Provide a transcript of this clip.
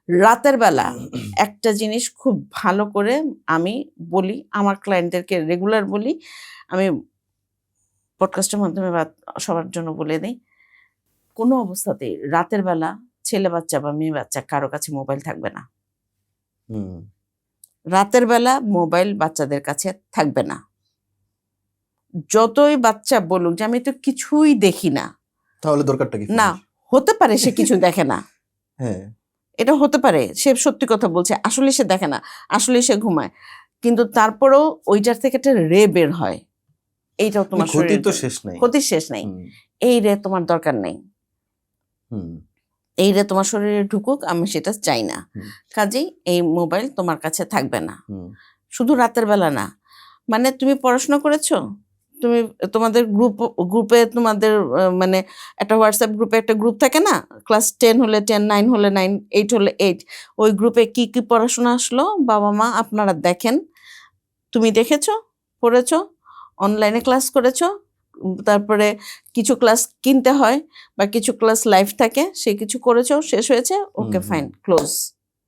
রাতের বেলা একটা জিনিস খুব ভালো করে আমি বলি, আমার ক্লায়েন্টদেরকে রেগুলার বলি, আমি পডকাস্টের মাধ্যমে বা সবার জন্য বলে দিই, কোনো অবস্থাতেই রাতের বেলা ছেলে বাচ্চা বা মেয়ে বাচ্চা কারো কাছে মোবাইল থাকবে না। হুম। রাতের বেলা মোবাইল বাচ্চাদের কাছে থাকবে না। যতই বাচ্চা বলুক যে আমি তো কিছুই দেখি না, তাহলে দরকারটা কি না, ফোনের? হতে পারে সে কিছু দেখে না, হ্যাঁ, এটা হতে পারে সে সত্যি কথা বলছে, আসলে সে দেখে না, আসলে সে ঘুমায়, কিন্তু তারপরেও ওইটার থেকে একটা রে বের হয়, এইটাও তোমার ক্ষতির শরীরের তো জন্য শেষ নাই। ক্ষতির শেষ নেই। হুম, এই রে তোমার দরকার নেই, হুম, এই রে তোমার শরীরে ঢুকুক, আমি সেটা চাই না। হুম, কাজেই এই মোবাইল তোমার কাছে থাকবে না। হুম, শুধু রাতের বেলা না, মানে তুমি পড়াশোনা করেছো, তুমি তোমাদের গ্রুপে তোমাদের মানে একটা হোয়াটসঅ্যাপ গ্রুপে একটা গ্রুপ থাকে না, ক্লাস 10 হলে 10, 9 হলে 9, 8 হলে 8, ওই গ্রুপে কি কি পড়াশোনা আসলো বাবা মা আপনারা দেখেন, তুমি দেখেছো, পড়েছো, অনলাইনে ক্লাস করেছো, তারপরে কিছু ক্লাস কিনতে হয় বা কিছু ক্লাস লাইভ থাকে, সে কিছু করেছো, শেষ হয়েছে, ওকে হুম, ফাইন, ক্লোজ।